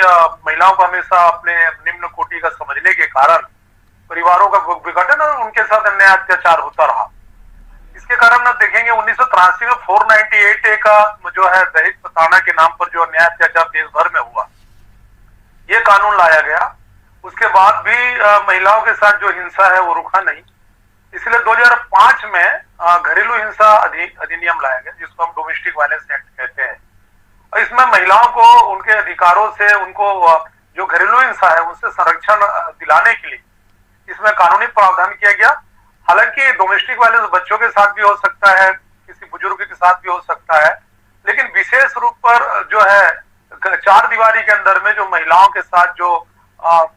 महिलाओं को हमेशा अपने निम्न कोटि का समझने के कारण परिवारों का विघटन और उनके साथ अन्याय अत्याचार होता रहा। इसके कारण आप देखेंगे 1983 में 498A का जो है दहेज प्रताड़ना के नाम पर जो अन्याय अत्याचार देश भर में हुआ, ये कानून लाया गया। उसके बाद भी महिलाओं के साथ जो हिंसा है वो रुका नहीं। इसलिए 2005 में घरेलू हिंसा अधिनियम लाया गया, जिसको हम डोमेस्टिक वायलेंस एक्ट कहते हैं। और इसमें महिलाओं को उनके अधिकारों से, उनको जो घरेलू हिंसा है उससे संरक्षण दिलाने के लिए इसमें कानूनी प्रावधान किया गया। हालांकि डोमेस्टिक वायलेंस बच्चों के साथ भी हो सकता है, किसी बुजुर्ग के साथ भी हो सकता है, लेकिन विशेष रूप पर जो है चार दीवारी के अंदर में जो महिलाओं के साथ जो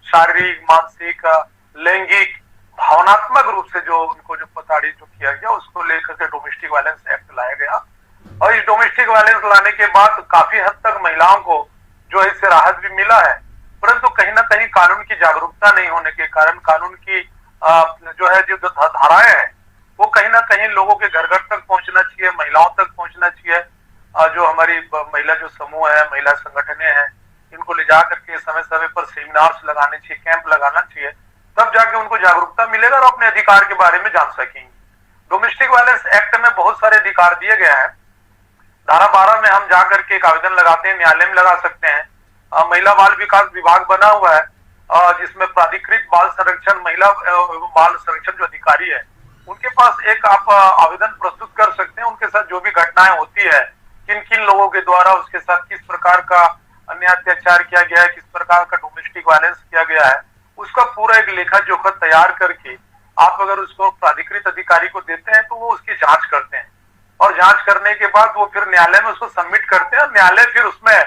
शारीरिक, मानसिक, लैंगिक, भावनात्मक रूप से जो उनको जो प्रताड़ित जो किया गया, उसको लेकर के डोमेस्टिक वायलेंस एक्ट लाया गया। और इस डोमेस्टिक वायलेंस लाने के बाद काफी हद तक महिलाओं को जो है इससे राहत भी मिला है, परंतु कहीं ना कहीं कानून की जागरूकता नहीं होने के कारण कानून की जो है जो धाराएं हैं वो कहीं ना कहीं लोगों के घर घर तक पहुंचना चाहिए, महिलाओं तक पहुंचना चाहिए। जो हमारी महिला जो समूह है, महिला संगठनें हैं, इनको ले जा करके समय समय पर सेमिनार्स लगाने चाहिए, कैंप लगाना चाहिए, तब जाके उनको जागरूकता मिलेगा और अपने अधिकार के बारे में जान सकेंगे। डोमेस्टिक वायलेंस एक्ट में बहुत सारे अधिकार दिए गए हैं। धारा 12 में हम जाकर के एक आवेदन लगाते हैं, न्यायालय में लगा सकते हैं। महिला बाल विकास विभाग बना हुआ है, जिसमें प्राधिकृत बाल संरक्षण, महिला बाल संरक्षण जो अधिकारी है, उनके पास एक आप आवेदन प्रस्तुत कर सकते हैं। उनके साथ जो भी घटनाएं होती है, किन किन लोगों के द्वारा उसके साथ किस प्रकार का अन्याय अत्याचार किया गया है, किस प्रकार का डोमेस्टिक वायलेंस किया गया है, उसका पूरा एक लेखा जोखा तैयार करके आप अगर उसको प्राधिकृत अधिकारी को देते हैं तो वो उसकी जांच करते हैं, और जांच करने के बाद वो फिर न्यायालय में उसको सबमिट करते हैं। न्यायालय फिर उसमें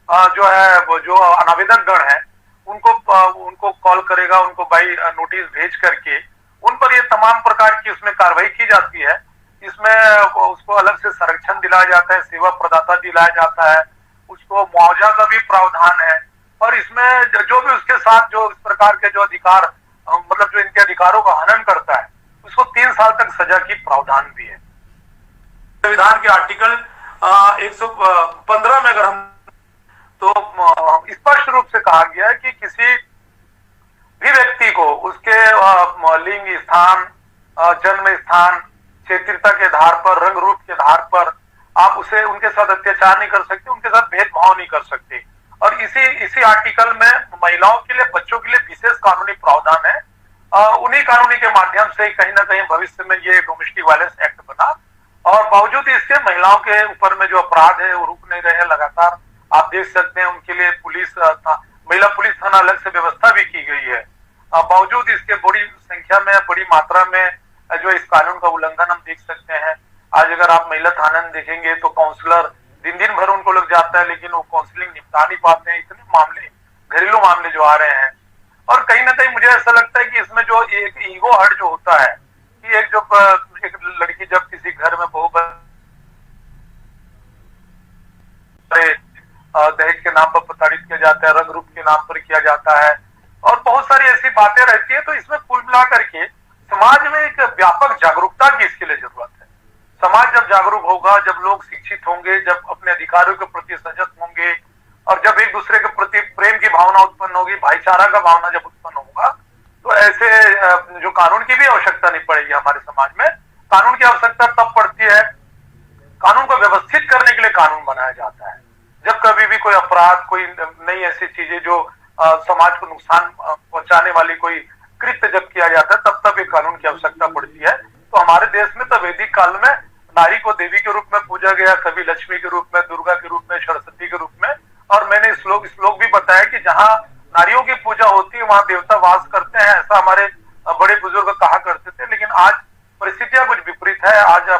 जो है वो जो अनावेदक गण है उनको कॉल करेगा, उनको बाई नोटिस भेज करके उन पर ये तमाम प्रकार की उसमें कार्रवाई की जाती है। इसमें उसको अलग से संरक्षण दिलाया जाता है, सेवा प्रदाता दिलाया जाता है, उसको मुआवजा का भी प्रावधान है, और इसमें जो भी उसके साथ जो इस प्रकार के जो अधिकार मतलब जो इनके अधिकारों का हनन करता है उसको 3 साल तक सजा की प्रावधान भी है। संविधान के आर्टिकल 115 में अगर हम तो स्पष्ट रूप से कहा गया है कि किसी भी व्यक्ति को उसके लिंग स्थान, जन्म स्थान, क्षेत्रीयता के आधार पर, रंग रूप के आधार पर आप उसे उनके साथ अत्याचार नहीं कर सकते, उनके साथ भेदभाव नहीं कर सकते। और इसी आर्टिकल में महिलाओं के लिए, बच्चों के लिए विशेष कानूनी प्रावधान है। उन्हीं कानूनी के माध्यम से कहीं ना कहीं भविष्य में ये डोमेस्टिक वायलेंस एक्ट बना, और बावजूद इसके महिलाओं के ऊपर में जो अपराध है वो रुक नहीं रहे। लगातार आप देख सकते हैं उनके लिए महिला पुलिस थाना अलग से व्यवस्था भी की गई है। बावजूद इसके बड़ी संख्या में, बड़ी मात्रा में जो इस कानून का उल्लंघन हम देख सकते हैं। आज अगर आप महिला थाना में देखेंगे तो काउंसलर दिन भर उनको लग जाता है, लेकिन वो काउंसलिंग निपटा नहीं पाते हैं। इतने मामले, घरेलू मामले जो आ रहे हैं, और कहीं ना कहीं मुझे ऐसा लगता है कि इसमें जो एक ईगो हर्ट जो होता है कि एक लड़की जब किसी घर में बहू दहेज के नाम पर प्रताड़ित किया जाता है, रंग रूप के नाम पर किया जाता है, और बहुत सारी ऐसी बातें रहती है। तो इसमें कुल मिलाकर के समाज में एक व्यापक जागरूकता की इसके लिए जरूरत है। समाज जब जागरूक होगा, जब लोग शिक्षित होंगे, जब अपने अधिकारों के प्रति सजग होंगे, और जब एक दूसरे के प्रति प्रेम की भावना उत्पन्न होगी, भाईचारा का भावना जब उत्पन्न होगा, तो ऐसे जो कानून की भी आवश्यकता नहीं पड़ेगी। हमारे समाज में कानून की आवश्यकता तब पड़ती है, कानून को व्यवस्थित करने के लिए कानून बनाया जाता है। जब कभी भी कोई अपराध, कोई नई ऐसी चीजें जो समाज को नुकसान पहुंचाने वाली कोई कृत्य जब किया जाता है, तब एक कानून की आवश्यकता पड़ती है। तो हमारे देश में तो वैदिक काल में नारी को देवी के रूप में पूजा गया, कभी लक्ष्मी के रूप में, दुर्गा के रूप में, सरस्वती के रूप में। और मैंने श्लोक भी बताया कि जहाँ नारियों की पूजा होती है वहां देवता वास करते हैं, ऐसा हमारे बड़े बुजुर्ग कहा करते थे। लेकिन आज परिस्थितियां कुछ विपरीत है। आज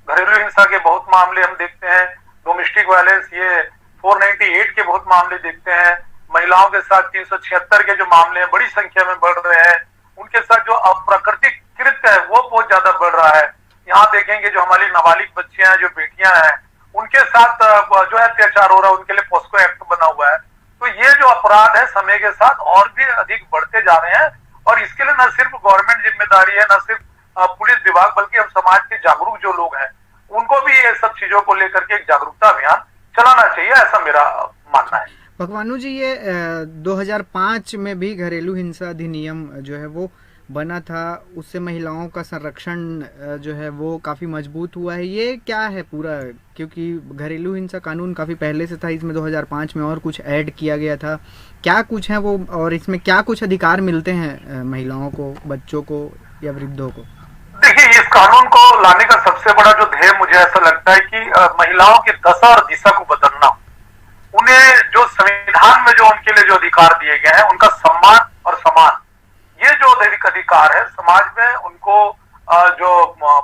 घरेलू हिंसा के बहुत मामले हम देखते हैं, डोमेस्टिक वायलेंस, ये 498 के बहुत मामले देखते हैं। महिलाओं के साथ 376 के जो मामले हैं बड़ी संख्या में बढ़ रहे हैं। उनके साथ जो अप्राकृतिक कृत्य है वो बहुत ज्यादा बढ़ रहा है। यहाँ देखेंगे जो हमारी नाबालिग बच्चियां हैं, जो बेटियां हैं, उनके साथ जो है अत्याचार हो रहा है, उनके लिए पॉस्को एक्ट बना हुआ है। तो ये जो अपराध है समय के साथ और भी अधिक बढ़ते जा रहे हैं, और इसके लिए न सिर्फ गवर्नमेंट जिम्मेदारी है, न सिर्फ पुलिस विभाग, बल्कि हम समाज के जागरूक जो लोग हैं उनको भी ये सब चीजों को लेकर के एक जागरूकता अभियान चलाना चाहिए, ऐसा मेरा मानना है। भगवानू जी, ये 2005 में भी घरेलू हिंसा अधिनियम जो है वो बना था। उससे महिलाओं का संरक्षण जो है वो काफ़ी मजबूत हुआ है। ये क्या है पूरा? क्योंकि घरेलू हिंसा कानून काफ़ी पहले से था, इसमें 2005 में और कुछ ऐड किया गया था। क्या कुछ है वो, और इसमें क्या कुछ अधिकार मिलते हैं महिलाओं को, बच्चों को या वृद्धों को? देखिए, इस कानून को लाने का सबसे बड़ा जो ध्येय मुझे ऐसा लगता है कि महिलाओं की दशा और दिशा को बदलना, उन्हें जो संविधान में जो उनके लिए जो अधिकार दिए गए हैं उनका सम्मान और समान, ये जो अधिकार है समाज में उनको, जो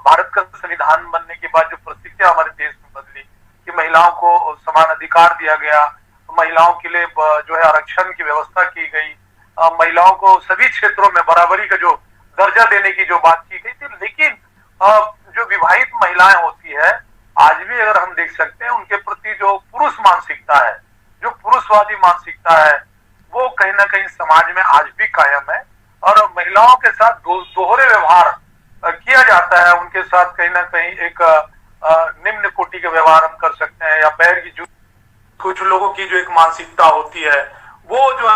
भारत का संविधान बनने के बाद जो परिस्थितियां हमारे देश में बदली कि महिलाओं को समान अधिकार दिया गया, महिलाओं के लिए जो है आरक्षण की व्यवस्था की गई, महिलाओं को सभी क्षेत्रों में बराबरी का जो दर्जा देने की जो बात की गई थी। लेकिन जो विवाहित महिलाएं होती है, आज भी अगर हम देख सकते हैं उनके प्रति जो पुरुष मानसिकता है, जो पुरुषवादी मानसिकता है, वो कहीं ना कहीं समाज में आज भी कायम है। और महिलाओं के साथ दोहरे व्यवहार किया जाता है, उनके साथ कहीं ना कहीं एक निम्न कोटि का व्यवहार हम कर सकते हैं, या पैर की जूती। कुछ लोगों की जो एक मानसिकता होती है वो जो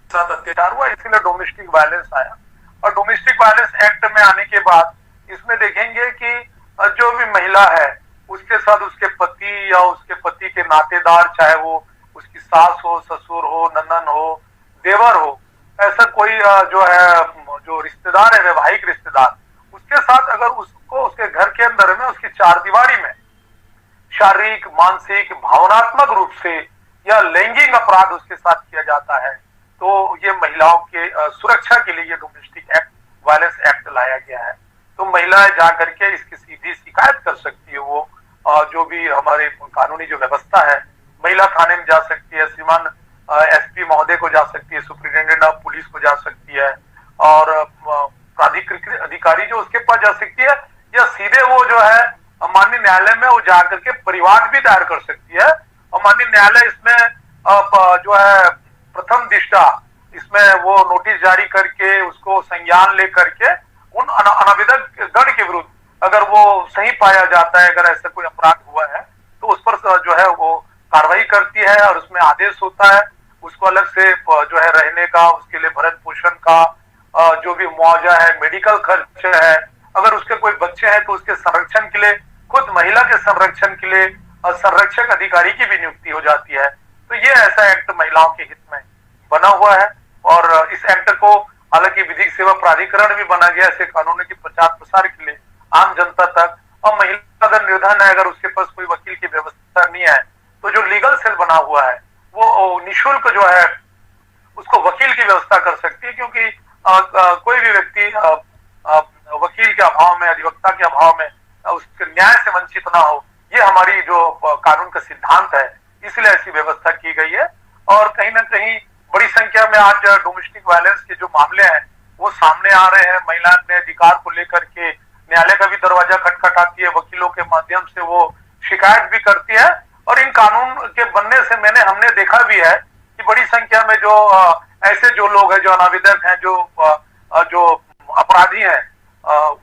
साथ अत्याचार हुआ, इसीलिए डोमेस्टिक वायलेंस आया। और डोमेस्टिक वायलेंस एक्ट में आने के बाद इसमें देखेंगे कि जो भी महिला है उसके साथ उसके पति या उसके पति के नातेदार, चाहे वो उसकी सास हो, ससुर हो, ननन हो, देवर हो, ऐसा कोई जो है जो रिश्तेदार है, वैवाहिक रिश्तेदार, उसके साथ अगर उसको उसके घर के अंदर में उसकी चार दीवारी में शारीरिक, मानसिक, भावनात्मक रूप से या लैंगिक अपराध उसके साथ किया जाता है, तो ये महिलाओं के सुरक्षा के लिए ये डोमेस्टिक एक्ट, वायलेंस एक्ट लाया गया है। तो महिलाएं जा करके इसकी सीधी शिकायत कर सकती है। वो जो भी हमारे कानूनी जो व्यवस्था है, महिला थाने में जा सकती है, श्रीमान एसपी महोदय को जा सकती है, सुप्रिंटेंडेंट ऑफ पुलिस को जा सकती है, और प्राधिकृत अधिकारी जो उसके पास जा सकती है, या सीधे वो जो है माननीय न्यायालय में वो जाकर के परिवाद भी दायर कर सकती है। और माननीय न्यायालय इसमें जो है प्रथम दृष्टा इसमें वो नोटिस जारी करके उसको संज्ञान लेकर के उन अनावेदक गण के विरुद्ध अगर वो सही पाया जाता है, अगर ऐसा कोई अपराध हुआ है, तो उस पर जो है वो कार्रवाई करती है और उसमें आदेश होता है। उसको अलग से जो है रहने का, उसके लिए भरण पोषण का जो भी मुआवजा है, मेडिकल खर्च है, अगर उसके कोई बच्चे हैं तो उसके संरक्षण के लिए, खुद महिला के संरक्षण के लिए संरक्षक अधिकारी की भी नियुक्ति हो जाती है। तो ये ऐसा एक्ट महिलाओं के हित में बना हुआ है। और इस एक्ट को हालांकि विधिक सेवा प्राधिकरण भी बना गया ऐसे कानूनों की प्रचार प्रसार के लिए आम जनता तक। और महिला अगर निर्धन है, अगर उसके पास कोई वकील की व्यवस्था नहीं है, तो जो लीगल सेल बना हुआ है वो निःशुल्क जो है उसको वकील की व्यवस्था कर सकती है। क्योंकि कोई भी व्यक्ति वकील के अभाव में, अधिवक्ता के अभाव में उसके न्याय से वंचित ना हो, ये हमारी जो कानून का सिद्धांत है, इसलिए ऐसी व्यवस्था की गई है। और कहीं ना कहीं बड़ी संख्या में आज डोमेस्टिक वायलेंस के जो मामले हैं वो सामने आ रहे हैं। महिला अपने अधिकार को लेकर के न्यायालय का भी दरवाजा खटखटाती है, वकीलों के माध्यम से वो शिकायत भी करती है। और इन कानून के बनने से हमने देखा भी है कि बड़ी संख्या में जो ऐसे जो लोग हैं, जो अनावेदक हैं, जो अपराधी हैं,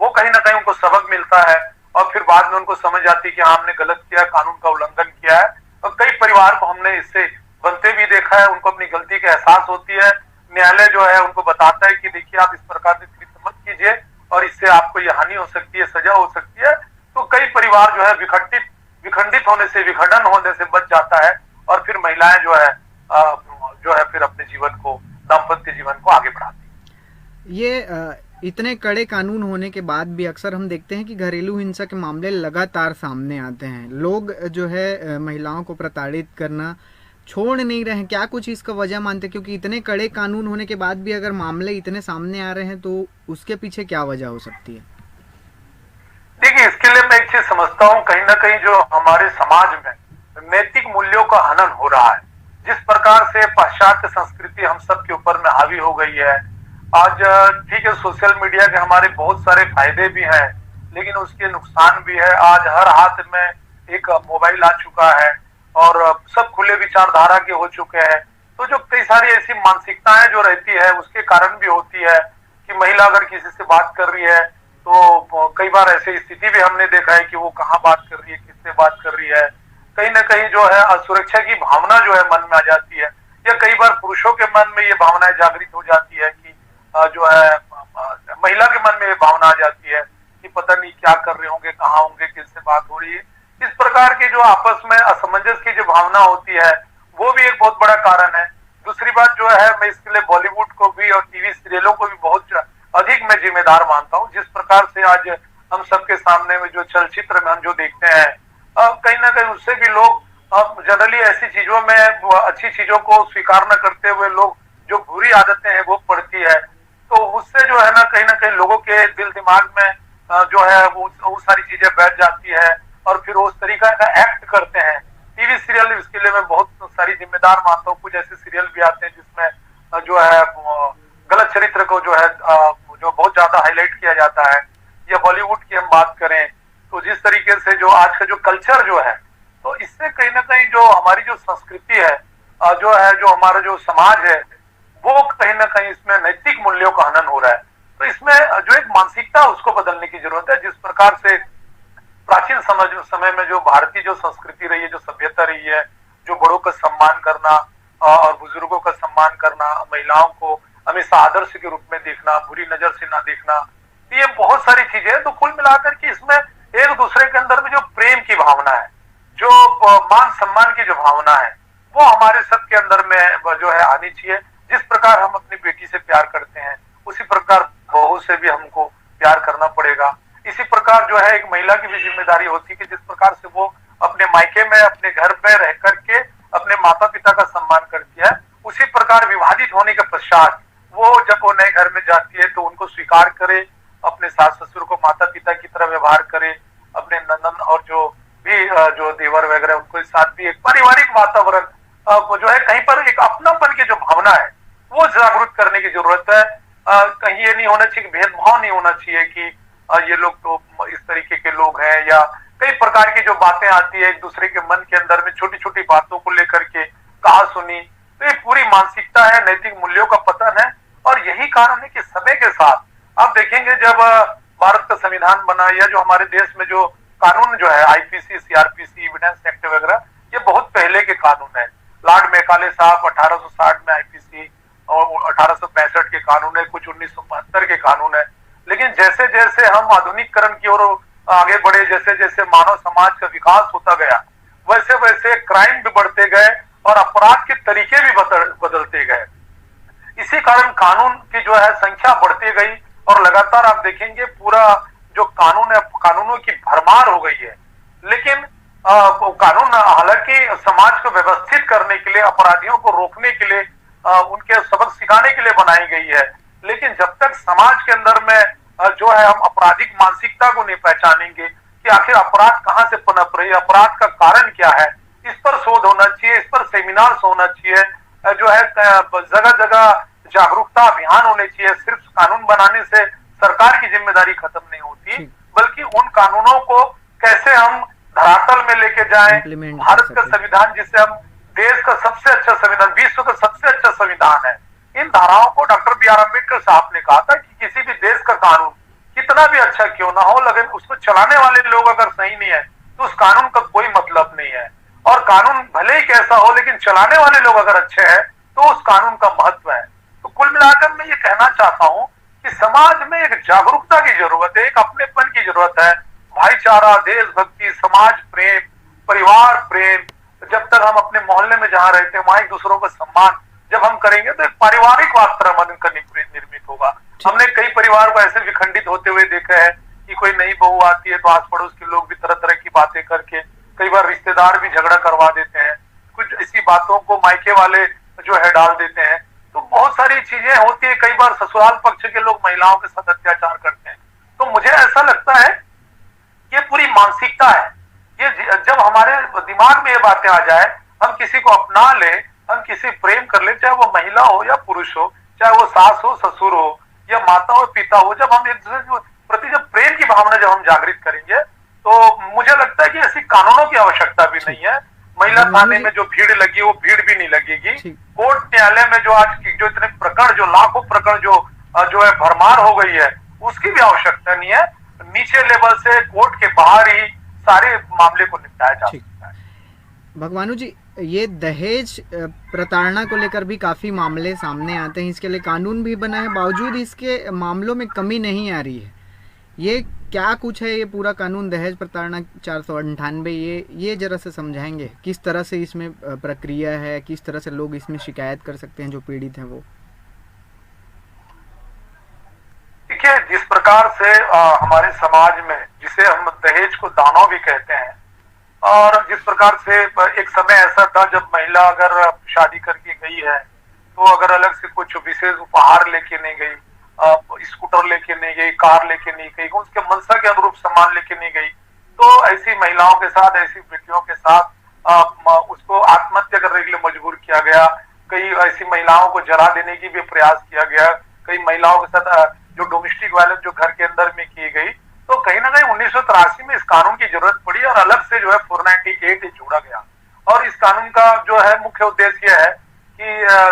वो कहीं ना कहीं उनको सबक मिलता है और फिर बाद में उनको समझ आती है कि हाँ, हमने गलत किया, कानून का उल्लंघन किया है। और कई परिवार को हमने इससे बनते भी देखा है, उनको अपनी गलती का एहसास होती है। न्यायालय जो है उनको बताता है कि देखिए आप इस प्रकार से कृत्य मत कीजिए और इससे आपको ये हानि हो सकती है, सजा हो सकती है। तो कई परिवार जो है विखंडित होने से, विघटन होने से बच जाता है और फिर महिलाएं जो है फिर अपने जीवन को, दाम्पत्य जीवन को आगे बढ़ाती है। ये इतने कड़े कानून होने के बाद भी अक्सर हम देखते हैं कि घरेलू हिंसा के मामले लगातार सामने आते हैं। लोग जो है महिलाओं को प्रताड़ित करना छोड़ नहीं रहे हैं। क्या कुछ इसका वजह मानते हैं? क्योंकि इतने कड़े कानून होने के बाद भी अगर मामले इतने सामने आ रहे हैं तो उसके पीछे क्या वजह हो सकती है? देखिए, इसके लिए मैं एक चीज समझता हूँ, कहीं ना कहीं जो हमारे समाज में नैतिक मूल्यों का हनन हो रहा है। जिस प्रकार से पाश्चात्य संस्कृति हम सब के ऊपर में हावी हो गई है आज, ठीक है, सोशल मीडिया के हमारे बहुत सारे फायदे भी हैं, लेकिन उसके नुकसान भी है। आज हर हाथ में एक मोबाइल आ चुका है और सब खुले विचारधारा के हो चुके हैं। तो जो कई सारी ऐसी मानसिकताएं जो रहती है उसके कारण भी होती है कि महिला अगर किसी से बात कर रही है तो कई बार ऐसी स्थिति भी हमने देखा है कि वो कहाँ बात कर रही है, किससे बात कर रही है। कहीं ना कहीं जो है असुरक्षा की भावना जो है मन में आ जाती है, या कई बार पुरुषों के मन में ये भावनाएं जागृत हो जाती है कि जो है महिला के मन में ये भावना आ जाती है कि पता नहीं क्या कर रहे होंगे, कहाँ होंगे, किससे बात हो रही है। इस प्रकार की जो आपस में असमंजस की जो भावना होती है वो भी एक बहुत बड़ा कारण है। दूसरी बात जो है, मैं इसके लिए बॉलीवुड को भी और टीवी सीरियलों को भी बहुत अधिक मैं जिम्मेदार मानता हूँ। जिस प्रकार से आज हम सबके सामने में जो चलचित्र में हम जो देखते हैं, कहीं ना कहीं उससे भी लोग जनरली ऐसी चीजों में अच्छी चीजों को स्वीकार न करते हुए लोग जो बुरी आदतें हैं वो पड़ती है, तो उससे जो है ना कहीं लोगों के दिल दिमाग में जो है वो सारी चीजें बैठ जाती है और फिर उस तरीका का एक्ट करते हैं। टीवी सीरियल इसके लिए मैं बहुत सारी जिम्मेदार मानता हूँ। कुछ ऐसे सीरियल भी आते हैं जिसमें जो है गलत चरित्र को जो है जो बहुत ज्यादा हाईलाइट किया जाता है। या बॉलीवुड की हम बात करें तो जिस तरीके से जो आज का जो कल्चर जो है, तो इससे कहीं ना कहीं जो हमारी जो संस्कृति है जो है, जो हमारा जो समाज है, वो कहीं ना कहीं इसमें नैतिक मूल्यों का हनन हो रहा है। तो इसमें जो एक मानसिकता उसको बदलने की जरूरत है। जिस प्रकार से प्राचीन समय में जो भारतीय जो संस्कृति रही है, जो सभ्यता रही है, जो बड़ों का सम्मान करना और बुजुर्गों का सम्मान करना, महिलाओं को हमेशा आदर्श के रूप में देखना, बुरी नजर से ना देखना, ये बहुत सारी चीजें हैं। तो कुल मिलाकर के इसमें एक दूसरे के अंदर में जो प्रेम की भावना है, जो मान सम्मान की जो भावना है, वो हमारे सबके अंदर में जो है आनी चाहिए। जिस प्रकार हम अपनी बेटी से प्यार करते हैं, उसी प्रकार बहू से भी हमको प्यार करना पड़ेगा। इसी प्रकार जो है एक महिला की भी जिम्मेदारी होती है कि जिस प्रकार से वो अपने मायके में, अपने घर में रह करके अपने माता पिता का सम्मान करती है, उसी प्रकार विवाहित होने के पश्चात वो जब वो नए घर में जाती है तो उनको स्वीकार करे, अपने सास ससुर को माता पिता की तरह व्यवहार करे, अपने नंदन और जो भी जो देवर वगैरह उनको साथ भी एक पारिवारिक वातावरण जो है, कहीं पर एक अपनापन की जो भावना है वो जागरूक करने की जरूरत है। कहीं ये नहीं होना चाहिए, भेदभाव नहीं होना चाहिए कि ये लोग तो इस तरीके के लोग हैं, या कई प्रकार की जो बातें आती है एक दूसरे के मन के अंदर में छोटी छोटी बातों को लेकर के कहा सुनी, तो ये पूरी मानसिकता है, नैतिक मूल्यों का पतन है। और यही कारण है कि समय के साथ आप देखेंगे जब भारत का संविधान बना, या जो हमारे देश में जो कानून जो है आईपीसी, सीआरपीसी, एविडेंस एक्ट वगैरह, ये बहुत पहले के कानून है। लॉर्ड मैकाले साहब 1860 में आईपीसी और 1865 के कानून है, कुछ 1972 के कानून है। लेकिन जैसे जैसे हम आधुनिकीकरण की ओर आगे बढ़े, जैसे जैसे मानव समाज का विकास होता गया, वैसे वैसे क्राइम भी बढ़ते गए और अपराध के तरीके भी बदलते गए। इसी कारण कानून की जो है संख्या बढ़ती गई और लगातार आप देखेंगे पूरा जो कानून है, कानूनों की भरमार हो गई है। लेकिन कानून हालांकि समाज को व्यवस्थित करने के लिए, अपराधियों को रोकने के लिए, उनके सबक सिखाने के लिए बनाई गई है, लेकिन जब तक समाज के अंदर में जो है हम आपराधिक मानसिकता को नहीं पहचानेंगे कि आखिर अपराध कहाँ से पनप रही है, अपराध का कारण क्या है, इस पर शोध होना चाहिए, इस पर सेमिनार्स होना चाहिए, जो है जगह जगह जागरूकता अभियान होने चाहिए। सिर्फ कानून बनाने से सरकार की जिम्मेदारी खत्म नहीं होती, बल्कि उन कानूनों को कैसे हम धरातल में लेके जाएं। भारत का संविधान, जिसे हम देश का सबसे अच्छा संविधान, विश्व का सबसे अच्छा संविधान है, इन धाराओं को डॉक्टर बी आर अम्बेडकर साहब ने कहा था कि किसी भी देश का कानून कितना भी अच्छा क्यों ना हो, लेकिन उसको चलाने वाले लोग अगर सही नहीं है तो उस कानून का कोई मतलब नहीं है। और कानून भले ही कैसा हो, लेकिन चलाने वाले लोग अगर अच्छे हैं तो उस कानून का महत्व है। तो कुल मिलाकर मैं ये कहना चाहता हूं कि समाज में एक जागरूकता की जरूरत है, एक अपनेपन की जरूरत है। भाईचारा, देशभक्ति, समाज प्रेम, परिवार प्रेम, जब तक हम अपने मोहल्ले में जहां रहते हैं वहां एक दूसरों का सम्मान जब हम करेंगे तो एक पारिवारिक वातावरण का निर्मित होगा। हमने कई परिवार को ऐसे विखंडित होते हुए देखा है कि कोई नई बहू आती है तो आस पड़ोस के लोग भी तरह तरह की बातें करके, कई बार रिश्तेदार भी झगड़ा करवा देते हैं, कुछ ऐसी बातों को मायके वाले जो है डाल देते हैं। तो बहुत सारी चीजें होती है, कई बार ससुराल पक्ष के लोग महिलाओं के साथ अत्याचार करते हैं। तो मुझे ऐसा लगता है ये पूरी मानसिकता है। ये जब हमारे दिमाग में ये बातें आ जाए, हम किसी को अपना ले, हम किसी प्रेम कर ले, चाहे वो महिला हो या पुरुष हो, चाहे वो सास हो, ससुर हो या माता हो, पिता हो, जब हम एक दूसरे के प्रति जब प्रेम की भावना जब हम जागृत करेंगे तो मुझे लगता है कि ऐसी कानूनों की आवश्यकता भी नहीं है। महिला थाने में जो भीड़ लगी वो भीड़ भी नहीं लगेगी। कोर्ट न्यायालय में जो आज जो इतने प्रकरण, जो लाखों प्रकरण जो है भरमार हो गई है, उसकी भी आवश्यकता नहीं है। नीचे लेवल से कोर्ट के बाहर ही सारे मामले को निपटाया जा सकता है। भगवानू जी, ये दहेज प्रताड़ना को लेकर भी काफ़ी मामले सामने आते हैं। इसके लिए कानून भी बना है, बावजूद इसके मामलों में कमी नहीं आ रही है। ये क्या कुछ है ये पूरा कानून दहेज प्रताड़ना 498? ये जरा से समझाएंगे किस तरह से इसमें प्रक्रिया है, किस तरह से लोग इसमें शिकायत कर सकते हैं जो पीड़ित हैं वो? देखिए, जिस प्रकार से हमारे समाज में, जिसे हम दहेज को दानव भी कहते हैं, और जिस प्रकार से एक समय ऐसा था जब महिला अगर शादी करके गई है तो अगर अलग से कुछ विशेष उपहार लेके नहीं गई, स्कूटर लेके नहीं गई, कार लेके नहीं गई, उसके मनसा के अनुरूप सामान लेके नहीं गई, तो ऐसी महिलाओं के साथ, ऐसी बेटियों के साथ उसको आत्महत्या करने के लिए मजबूर किया गया। कई ऐसी महिलाओं को जला देने की भी प्रयास किया गया। कई महिलाओं के साथ जो डोमेस्टिक वायलेंस जो घर के अंदर में की गई, तो कहीं ना कहीं 1983 में इस कानून की जरूरत पड़ी और अलग से जो है 498 जोड़ा गया। और इस कानून का जो है मुख्य उद्देश्य यह है कि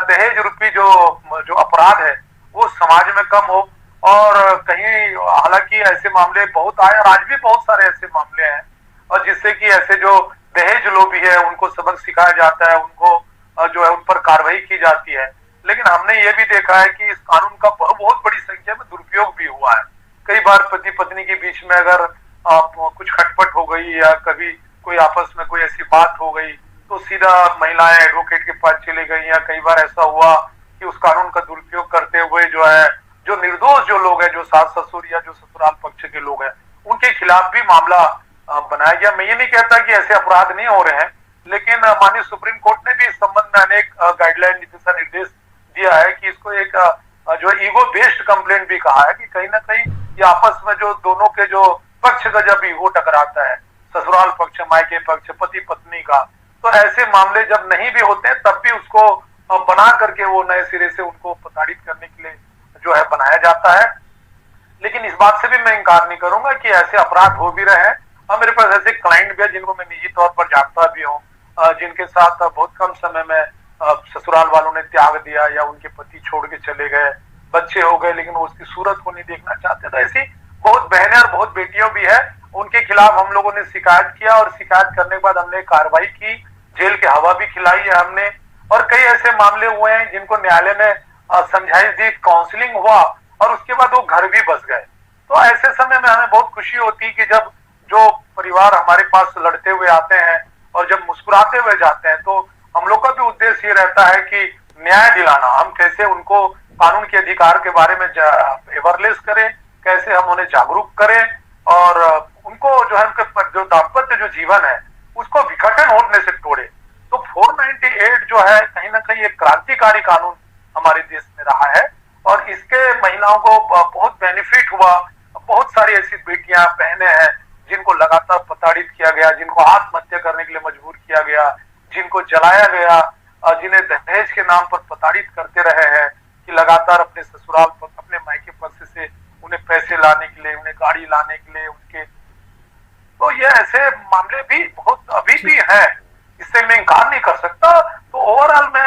दहेज रूपी जो अपराध है वो समाज में कम हो। और कहीं हालांकि ऐसे मामले बहुत आए और आज भी बहुत सारे ऐसे मामले हैं, और जिससे कि ऐसे जो दहेज लोभी है उनको सबक सिखाया जाता है, उनको जो है उन पर कार्रवाई की जाती है। लेकिन हमने ये भी देखा है कि इस कानून का बहुत बड़ी संख्या में दुरुपयोग भी हुआ है। कई बार पति पत्नी के बीच में अगर कुछ खटपट हो गई या कभी कोई आपस में कोई ऐसी बात हो गई तो सीधा महिलाएं एडवोकेट के पास चली गई, या कई बार ऐसा हुआ कि उस कानून का दुरुपयोग करते हुए जो है जो निर्दोष जो लोग हैं, जो सास ससुर या जो ससुराल पक्ष के लोग हैं, उनके खिलाफ भी मामला बनाया गया। मैं ये नहीं कहता कि ऐसे अपराध नहीं हो रहे हैं, लेकिन माननीय सुप्रीम कोर्ट ने भी इस संबंध में अनेक गाइडलाइन दिशा निर्देश दिया है कि इसको एक जो ईगो बेस्ड कंप्लेंट भी कहा है कि कहीं ना कहीं ये आपस में जो दोनों के जो पक्ष का जब ईगो टकराता है, ससुराल पक्ष, मायके पक्ष, पति पत्नी का, तो ऐसे मामले जब नहीं भी होते हैं तब भी उसको बना करके वो नए सिरे से उनको प्रताड़ित करने के लिए जो है बनाया जाता है। लेकिन इस बात से भी मैं इंकार नहीं करूंगा कि ऐसे अपराध हो भी रहे हैं, और मेरे पास ऐसे क्लाइंट भी है जिनको मैं निजी तौर पर जानता भी हूँ, जिनके साथ बहुत कम समय में ससुराल वालों ने त्याग दिया या उनके पति छोड़ के चले गए, बच्चे हो गए, लेकिन वो उसकी सूरत को नहीं देखना चाहते। तो ऐसी बहुत बहनें और बहुत बेटियों भी है, उनके खिलाफ हम लोगों ने शिकायत किया, और शिकायत करने के बाद हमने कार्रवाई की, जेल की हवा भी खिलाई है हमने। और कई ऐसे मामले हुए हैं जिनको न्यायालय ने समझाइश दी, काउंसलिंग हुआ, और उसके बाद वो घर भी बस गए। तो ऐसे समय में हमें बहुत खुशी होती है कि जब जो परिवार हमारे पास लड़ते हुए आते हैं और जब मुस्कुराते हुए जाते हैं, तो हम लोग का भी उद्देश्य ये रहता है कि न्याय दिलाना, हम कैसे उनको कानून के अधिकार के बारे में अवेयरनेस करें, कैसे हम उन्हें जागरूक करें, और उनको जो है उनके जो दाम्पत्य जो जीवन है उसको विघटन होने से तोड़े। तो 498 जो है कहीं ना कहीं एक क्रांतिकारी कानून हमारे देश में रहा है, और इसके महिलाओं को बहुत बेनिफिट हुआ। बहुत सारी ऐसी बेटियां, बहनें हैं जिनको लगातार प्रताड़ित किया गया, जिनको आत्महत्या करने के लिए मजबूर किया गया, जिनको जलाया गया, जिन्हें दहेज के नाम पर प्रताड़ित करते रहे हैं कि लगातार अपने ससुराल पर, अपने मायके पक्ष से उन्हें पैसे लाने के लिए, उन्हें गाड़ी लाने के लिए उनके, तो ये ऐसे मामले भी बहुत अभी भी हैं, इससे मैं इंकार नहीं कर सकता। तो ओवरऑल मैं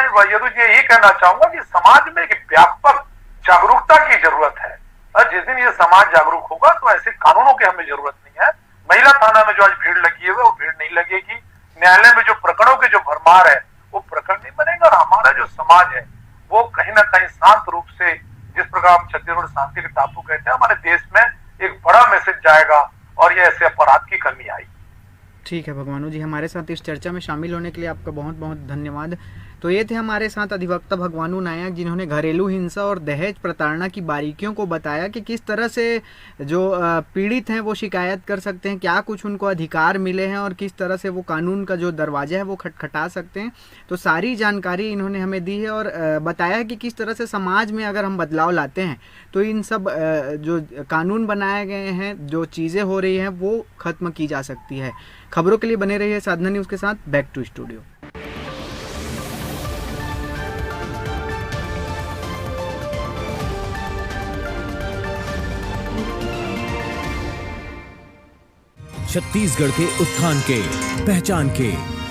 यही कहना चाहूंगा कि समाज में एक व्यापक जागरूकता की जरूरत है, और जिस दिन ये समाज जागरूक होगा तो ऐसे कानूनों की हमें जरूरत नहीं है। महिला थाना में जो आज भीड़ लगी है वो भीड़ नहीं लगेगी, न्यायालय में जो प्रकरणों के जो भरमार है वो प्रकरण नहीं बनेगा, और हमारा जो समाज है वो कहीं ना कहीं शांत रूप से, जिस प्रकार हम छत्तीसगढ़ शांति के टापू कहते हैं, हमारे देश में एक बड़ा मैसेज जाएगा और ये ऐसे अपराध की कमी आएगी। ठीक है भगवानू जी, हमारे साथ इस चर्चा में शामिल होने के लिए आपका बहुत बहुत धन्यवाद। तो ये थे हमारे साथ अधिवक्ता भगवानू नायक, जिन्होंने घरेलू हिंसा और दहेज प्रताड़ना की बारीकियों को बताया कि किस तरह से जो पीड़ित हैं वो शिकायत कर सकते हैं, क्या कुछ उनको अधिकार मिले हैं और किस तरह से वो कानून का जो दरवाजा है वो खटखटा सकते हैं। तो सारी जानकारी इन्होंने हमें दी है, और बताया कि किस तरह से समाज में अगर हम बदलाव लाते हैं तो इन सब जो कानून बनाए गए हैं, जो चीज़ें हो रही हैं वो ख़त्म की जा सकती है। खबरों के लिए बने रहिए साधना न्यूज़ के साथ। Back to studio. छत्तीसगढ़ के उत्थान के, पहचान के,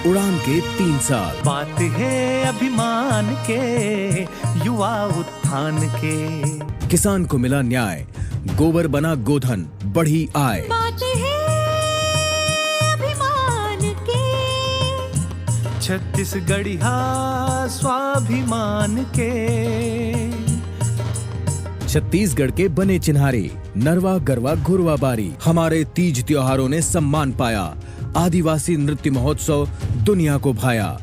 उड़ान के 3 साल। बात है अभिमान के, युवा उत्थान के। किसान को मिला न्याय, गोबर बना गोधन, बढ़ी आय। बात है अभिमान के, छत्तीसगढ़िया स्वाभिमान के। छत्तीसगढ़ के बने चिन्हारे नरवा गरवा घुरवा बारी, हमारे तीज त्योहारों ने सम्मान पाया। आदिवासी नृत्य महोत्सव दुनिया को भाया।